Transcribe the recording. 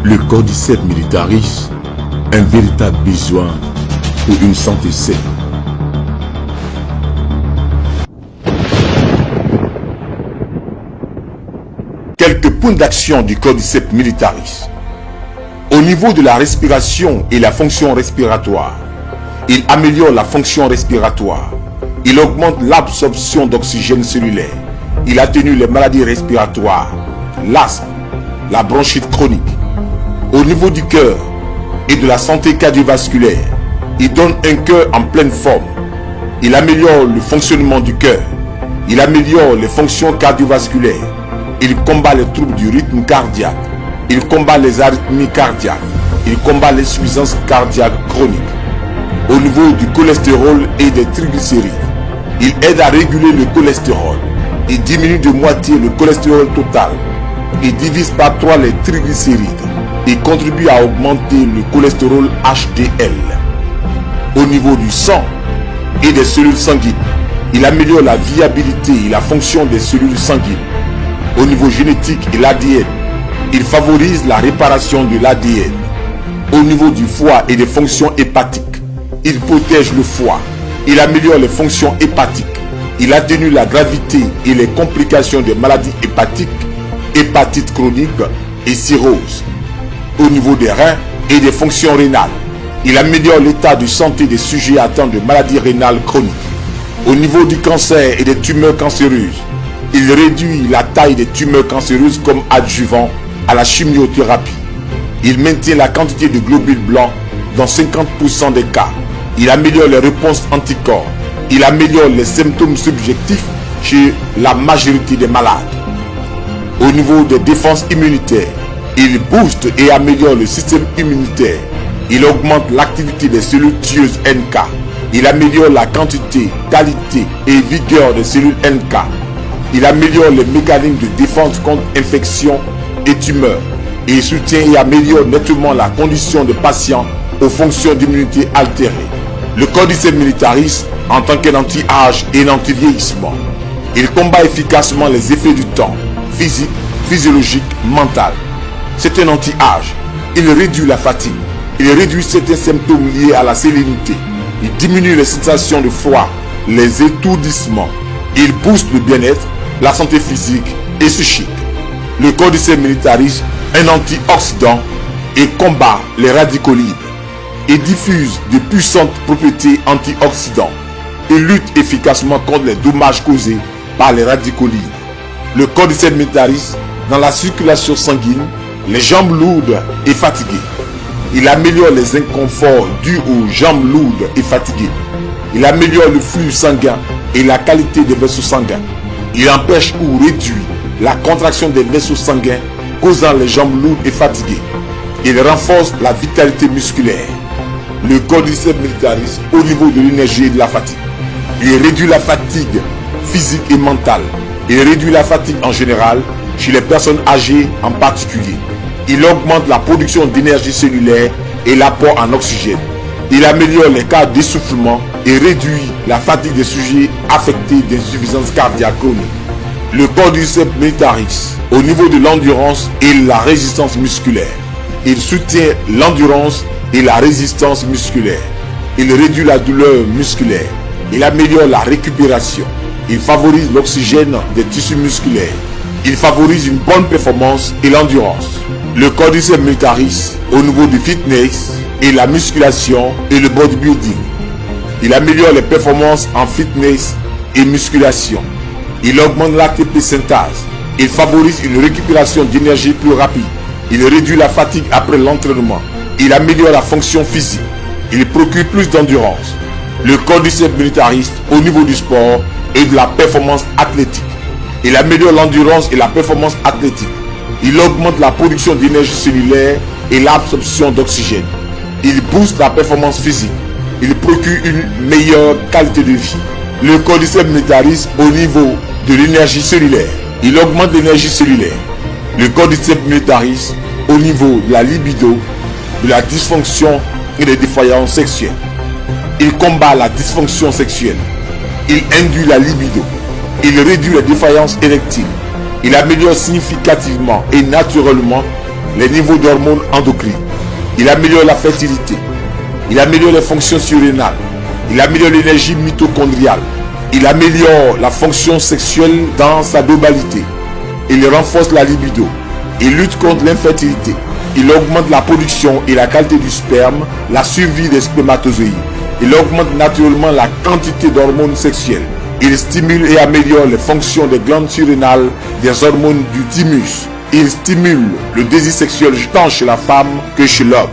Le cordyceps militaris, un véritable besoin pour une santé saine. Quelques points d'action du cordyceps militaris. Au niveau de la respiration et la fonction respiratoire, il améliore la fonction respiratoire. Il augmente l'absorption d'oxygène cellulaire. Il atténue les maladies respiratoires, l'asthme, la bronchite chronique. Au niveau du cœur et de la santé cardiovasculaire, il donne un cœur en pleine forme. Il améliore le fonctionnement du cœur. Il améliore les fonctions cardiovasculaires. Il combat les troubles du rythme cardiaque. Il combat les arythmies cardiaques. Il combat l'insuffisance cardiaque chronique. Au niveau du cholestérol et des triglycérides, il aide à réguler le cholestérol. Il diminue de moitié le cholestérol total. Il divise par 3 les triglycérides. Il contribue à augmenter le cholestérol HDL. Au niveau du sang et des cellules sanguines, il améliore la viabilité et la fonction des cellules sanguines. Au niveau génétique et l'ADN, il favorise la réparation de l'ADN. Au niveau du foie et des fonctions hépatiques, il protège le foie. Il améliore les fonctions hépatiques. Il atténue la gravité et les complications des maladies hépatiques, hépatite chronique et cirrhose. Au niveau des reins et des fonctions rénales, il améliore l'état de santé des sujets atteints de maladies rénales chroniques. Au niveau du cancer et des tumeurs cancéreuses, il réduit la taille des tumeurs cancéreuses comme adjuvant à la chimiothérapie. Il maintient la quantité de globules blancs dans 50% des cas. Il améliore les réponses anticorps. Il améliore les symptômes subjectifs chez la majorité des malades. Au niveau des défenses immunitaires, il booste et améliore le système immunitaire. Il augmente l'activité des cellules tueuses NK. Il améliore la quantité, qualité et vigueur des cellules NK. Il améliore les mécanismes de défense contre infections et tumeurs. Et il soutient et améliore nettement la condition des patients aux fonctions d'immunité altérées. Le cordyceps militaris en tant qu'un anti-âge et un anti-vieillissement. Il combat efficacement les effets du temps, physique, physiologique, mental. C'est un anti-âge. Il réduit la fatigue. Il réduit certains symptômes liés à la sérénité. Il diminue les sensations de froid, les étourdissements. Il booste le bien-être, la santé physique et psychique. Le cordyceps militaris, un antioxydant et combat les radicaux libres. Il diffuse de puissantes propriétés antioxydantes. Il lutte efficacement contre les dommages causés par les radicaux libres. Le cordyceps militaris, dans la circulation sanguine, les jambes lourdes et fatiguées. Il améliore les inconforts dus aux jambes lourdes et fatiguées. Il améliore le flux sanguin et la qualité des vaisseaux sanguins. Il empêche ou réduit la contraction des vaisseaux sanguins causant les jambes lourdes et fatiguées. Il renforce la vitalité musculaire. Le cordyceps militaris au niveau de l'énergie et de la fatigue. Il réduit la fatigue physique et mentale. Il réduit la fatigue en général, chez les personnes âgées en particulier. Il augmente la production d'énergie cellulaire et l'apport en oxygène. Il améliore les cas d'essoufflement et réduit la fatigue des sujets affectés d'insuffisance cardiaque chronique. Le cordyceps militaris au niveau de l'endurance et la résistance musculaire. Il soutient l'endurance et la résistance musculaire. Il réduit la douleur musculaire. Il améliore la récupération. Il favorise l'oxygène des tissus musculaires. Il favorise une bonne performance et l'endurance. Le cordyceps militaris au niveau du fitness et la musculation et le bodybuilding. Il améliore les performances en fitness et musculation. Il augmente l'ATP synthèse. Il favorise une récupération d'énergie plus rapide. Il réduit la fatigue après l'entraînement. Il améliore la fonction physique. Il procure plus d'endurance. Le cordyceps militaris au niveau du sport et de la performance athlétique. Il améliore l'endurance et la performance athlétique. Il augmente la production d'énergie cellulaire et l'absorption d'oxygène. Il booste la performance physique. Il procure une meilleure qualité de vie. Le cordyceps militaris au niveau de l'énergie cellulaire. Il augmente l'énergie cellulaire. Le cordyceps militaris au niveau de la libido, de la dysfonction et des défaillances sexuelles. Il combat la dysfonction sexuelle. Il induit la libido. Il réduit les défaillances érectiles. Il améliore significativement et naturellement les niveaux d'hormones endocrines. Il améliore la fertilité. Il améliore les fonctions surrénales. Il améliore l'énergie mitochondriale. Il améliore la fonction sexuelle dans sa globalité. Il renforce la libido. Il lutte contre l'infertilité. Il augmente la production et la qualité du sperme, la survie des spermatozoïdes. Il augmente naturellement la quantité d'hormones sexuelles. Il stimule et améliore les fonctions des glandes surrénales, des hormones du thymus. Il stimule le désir sexuel tant chez la femme que chez l'homme.